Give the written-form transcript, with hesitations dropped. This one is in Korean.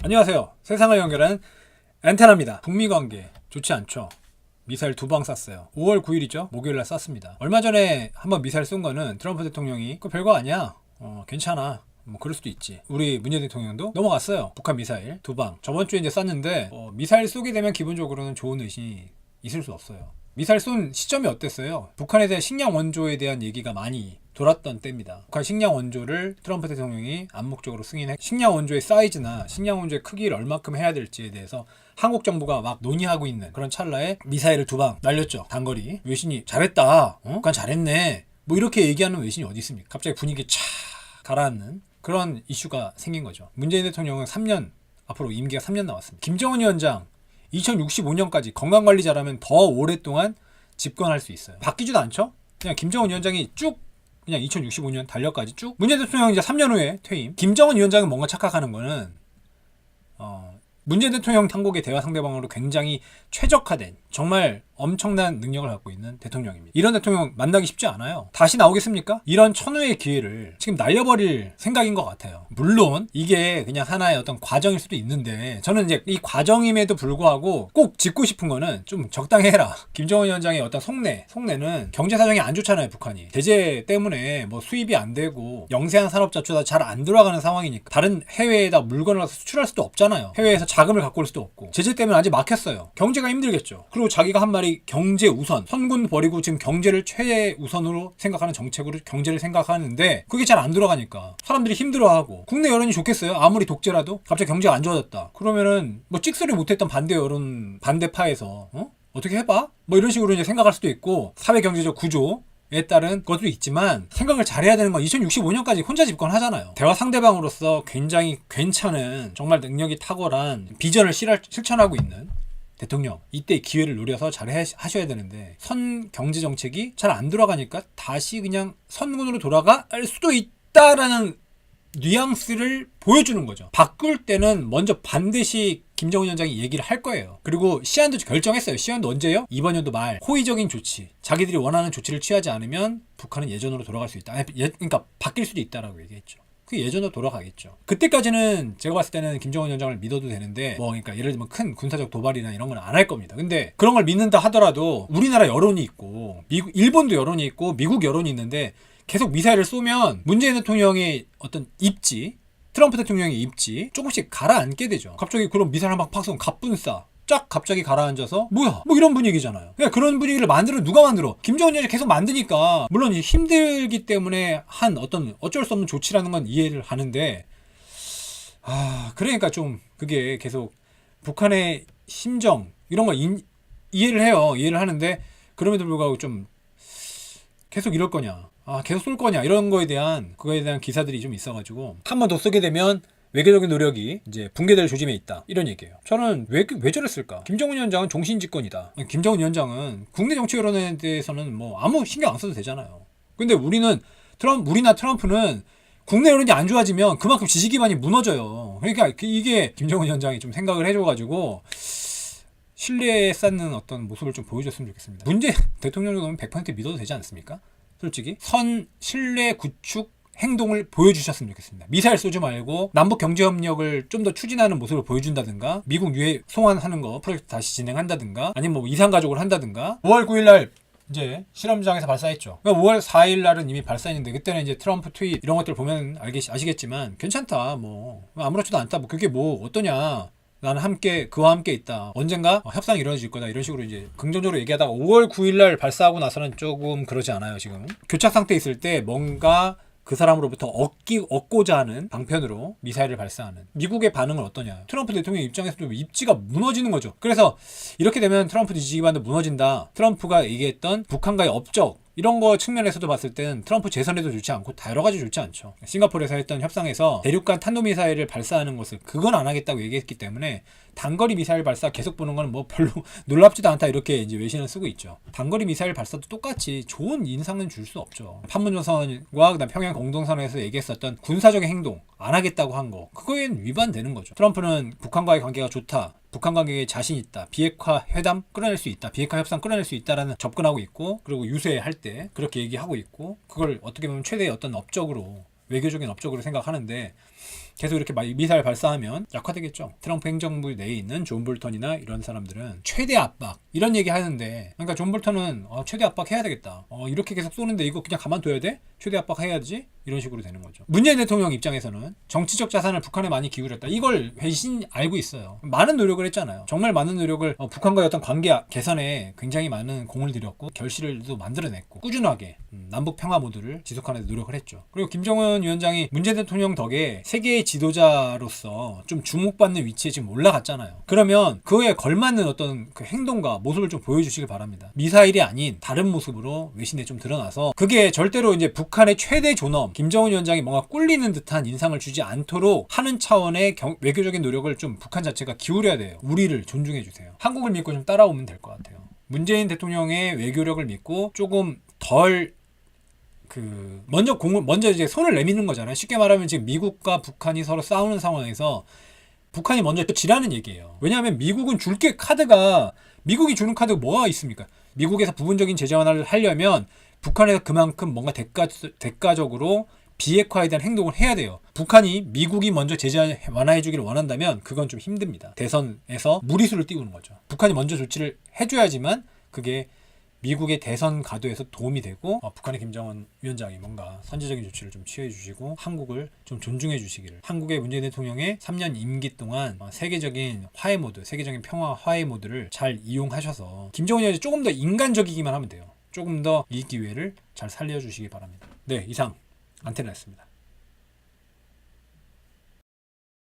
안녕하세요. 세상을 연결하는 엔테나입니다. 북미 관계 좋지 않죠. 미사일 2방 쐈어요. 5월 9일이죠. 목요일날 쐈습니다. 얼마 전에 한번 미사일 쏜 거는 트럼프 대통령이 그거 별거 아니야. 괜찮아. 뭐 그럴 수도 있지. 우리 문재인 대통령도 넘어갔어요. 북한 미사일 2방. 저번 주에 이제 쐈는데 미사일 쏘게 되면 기본적으로는 좋은 의심이 있을 수 없어요. 미사일 쏜 시점이 어땠어요? 북한에 대한 식량 원조에 대한 얘기가 많이 돌았던 때입니다. 북한 식량 원조를 트럼프 대통령이 암묵적으로 승인해 식량 원조의 사이즈나 식량 원조의 크기를 얼마큼 해야 될지에 대해서 한국 정부가 막 논의하고 있는 그런 찰나에 미사일을 2방 날렸죠. 단거리. 외신이 잘했다. 북한 잘했네. 뭐 이렇게 얘기하는 외신이 어디 있습니까? 갑자기 분위기 차 가라앉는 그런 이슈가 생긴 거죠. 문재인 대통령은 3년 앞으로 임기가 3년 남았습니다. 김정은 위원장 2065년까지 건강관리 잘하면 더 오랫동안 집권할 수 있어요. 바뀌지도 않죠? 그냥 김정은 위원장이 쭉 그냥 2065년 달력까지 쭉. 문재인 대통령이 이제 3년 후에 퇴임. 김정은 위원장은 뭔가 착각하는 거는 문재인 대통령 한국의 대화 상대방으로 굉장히 최적화된 정말 엄청난 능력을 갖고 있는 대통령입니다. 이런 대통령 만나기 쉽지 않아요. 다시 나오겠습니까? 이런 천우의 기회를 지금 날려버릴 생각인 것 같아요. 물론 이게 그냥 하나의 어떤 과정일 수도 있는데 저는 이제 이 과정임에도 불구하고 꼭 짚고 싶은 거는 좀 적당히 해라. 김정은 위원장의 어떤 속내는 경제 사정이 안 좋잖아요. 북한이 제재 때문에 뭐 수입이 안 되고 영세한 산업자초가 잘 안 들어가는 상황이니까 다른 해외에다 물건을 수출할 수도 없잖아요. 해외에서 자금을 갖고 올 수도 없고 제재 때문에 아직 막혔어요. 경제가 힘들겠죠. 그리고 자기가 한 말이 경제 우선, 선군 버리고 지금 경제를 최우선으로 생각하는 정책으로 경제를 생각하는데 그게 잘 안 돌아가니까 사람들이 힘들어하고 국내 여론이 좋겠어요? 아무리 독재라도 갑자기 경제가 안 좋아졌다. 그러면은 뭐 찍소리 못했던 반대 여론, 반대파에서 어떻게 해봐? 뭐 이런 식으로 이제 생각할 수도 있고 사회 경제적 구조에 따른 것도 있지만 생각을 잘해야 되는 건 2065년까지 혼자 집권하잖아요. 대화 상대방으로서 굉장히 괜찮은 정말 능력이 탁월한 비전을 실천하고 있는 대통령, 이때 기회를 노려서 잘 하셔야 되는데 선 경제 정책이 잘 안 돌아가니까 다시 그냥 선군으로 돌아갈 수도 있다라는 뉘앙스를 보여주는 거죠. 바꿀 때는 먼저 반드시 김정은 위원장이 얘기를 할 거예요. 그리고 시한도 결정했어요. 시한도 언제요? 이번 연도 말. 호의적인 조치. 자기들이 원하는 조치를 취하지 않으면 북한은 예전으로 돌아갈 수 있다. 그러니까 바뀔 수도 있다라고 얘기했죠. 그 예전으로 돌아가겠죠. 그때까지는 제가 봤을 때는 김정은 위원장을 믿어도 되는데 그러니까 예를 들면 큰 군사적 도발이나 이런 건 안 할 겁니다. 근데 그런 걸 믿는다 하더라도 우리나라 여론이 있고 일본도 여론이 있고 미국 여론이 있는데 계속 미사일을 쏘면 문재인 대통령의 어떤 입지, 트럼프 대통령의 입지 조금씩 가라앉게 되죠. 갑자기 그런 미사일 한 방 팍 쏘면 갑분싸 쫙 갑자기 가라앉아서 뭐야 뭐 이런 분위기잖아요. 그냥 그런 분위기를 누가 만들어? 김정은 위원장이 계속 만드니까 물론 힘들기 때문에 한 어쩔 수 없는 조치라는 건 이해를 하는데 그러니까 좀 그게 계속 북한의 심정 이런 거 이해를 해요. 이해를 하는데 그럼에도 불구하고 좀 계속 이럴 거냐 계속 쏠 거냐 이런 거에 대한 그거에 대한 기사들이 좀 있어가지고 한 번 더 쏘게 되면 외교적인 노력이 이제 붕괴될 조짐에 있다. 이런 얘기예요. 저는 왜 저랬을까? 김정은 위원장은 종신집권이다. 김정은 위원장은 국내 정치 여론에 대해서는 뭐 아무 신경 안 써도 되잖아요. 근데 우리나 트럼프는 국내 여론이 안 좋아지면 그만큼 지지 기반이 무너져요. 그러니까 이게 김정은 위원장이 좀 생각을 해줘가지고 신뢰에 쌓는 어떤 모습을 좀 보여줬으면 좋겠습니다. 문재인 대통령 정도면 100% 믿어도 되지 않습니까? 솔직히 신뢰 구축 행동을 보여주셨으면 좋겠습니다. 미사일 쏘지 말고 남북 경제협력을 좀 더 추진하는 모습을 보여준다든가 미국 유해 송환하는 거 프로젝트 다시 진행한다든가 아니면 뭐 이산가족을 한다든가 5월 9일날 이제 실험장에서 발사했죠. 그러니까 5월 4일날은 이미 발사했는데 그때는 이제 트럼프 트윗 이런 것들 보면 아시겠지만 괜찮다 뭐 아무렇지도 않다 뭐 그게 뭐 어떠냐 나는 그와 함께 있다. 언젠가 협상이 이루어질 거다. 이런 식으로 이제 긍정적으로 얘기하다가 5월 9일날 발사하고 나서는 조금 그러지 않아요. 지금 교착 상태에 있을 때 뭔가 그 사람으로부터 얻고자 하는 방편으로 미사일을 발사하는 미국의 반응은 어떠냐. 트럼프 대통령 입장에서 좀 입지가 무너지는 거죠. 그래서 이렇게 되면 트럼프 지지 기반도 무너진다. 트럼프가 얘기했던 북한과의 업적 이런 거 측면에서도 봤을 때는 트럼프 재선에도 좋지 않고 다 여러 가지 좋지 않죠. 싱가포르에서 했던 협상에서 대륙간 탄도미사일을 발사하는 것을 그건 안 하겠다고 얘기했기 때문에 단거리 미사일 발사 계속 보는 건 뭐 별로 놀랍지도 않다 이렇게 이제 외신을 쓰고 있죠. 단거리 미사일 발사도 똑같이 좋은 인상은 줄 수 없죠. 판문점선과 그다음 평양 공동선언에서 얘기했었던 군사적인 행동 안 하겠다고 한 거 그거엔 위반되는 거죠. 트럼프는 북한과의 관계가 좋다. 북한 관계에 자신 있다. 비핵화 회담 끌어낼 수 있다. 비핵화 협상 끌어낼 수 있다라는 접근하고 있고 그리고 유세할 때 그렇게 얘기하고 있고 그걸 어떻게 보면 최대의 어떤 업적으로 외교적인 업적으로 생각하는데 계속 이렇게 미사일 발사하면 약화되겠죠. 트럼프 행정부 내에 있는 존 볼턴이나 이런 사람들은 최대 압박 이런 얘기 하는데, 그러니까 존 볼턴은 최대 압박 해야 되겠다. 이렇게 계속 쏘는데 이거 그냥 가만둬야 돼? 최대 압박 해야지? 이런 식으로 되는 거죠. 문재인 대통령 입장에서는 정치적 자산을 북한에 많이 기울였다. 이걸 회신 알고 있어요. 많은 노력을 했잖아요. 정말 많은 노력을 북한과의 어떤 관계 개선에 굉장히 많은 공을 들였고 결실도 만들어냈고 꾸준하게 남북 평화 모드를 지속하는 데 노력을 했죠. 그리고 김정은 위원장이 문재인 대통령 덕에 세계의 지도자로서 좀 주목받는 위치에 지금 올라갔잖아요. 그러면 그에 걸맞는 어떤 그 행동과 모습을 좀 보여주시길 바랍니다. 미사일이 아닌 다른 모습으로 외신에 좀 드러나서 그게 절대로 이제 북한의 최대 존엄 김정은 위원장이 뭔가 꿀리는 듯한 인상을 주지 않도록 하는 차원의 외교적인 노력을 좀 북한 자체가 기울여야 돼요. 우리를 존중해 주세요. 한국을 믿고 좀 따라오면 될 것 같아요. 문재인 대통령의 외교력을 믿고 조금 덜 먼저 이제 손을 내미는 거잖아요. 쉽게 말하면 지금 미국과 북한이 서로 싸우는 상황에서 북한이 먼저 지라는 얘기예요. 왜냐하면 미국은 미국이 주는 카드가 뭐가 있습니까? 미국에서 부분적인 제재 완화를 하려면 북한에서 그만큼 뭔가 대가적으로 비핵화에 대한 행동을 해야 돼요. 북한이 미국이 먼저 제재 완화해 주기를 원한다면 그건 좀 힘듭니다. 대선에서 무리수를 띄우는 거죠. 북한이 먼저 조치를 해줘야지만 그게 미국의 대선 가도에서 도움이 되고 북한의 김정은 위원장이 뭔가 선제적인 조치를 좀 취해 주시고 한국을 좀 존중해 주시기를, 한국의 문재인 대통령의 3년 임기 동안 세계적인 화해 모드, 세계적인 평화 화해 모드를 잘 이용하셔서 김정은 위원장이 조금 더 인간적이기만 하면 돼요. 조금 더 이 기회를 잘 살려주시기 바랍니다. 네, 이상 안테나였습니다.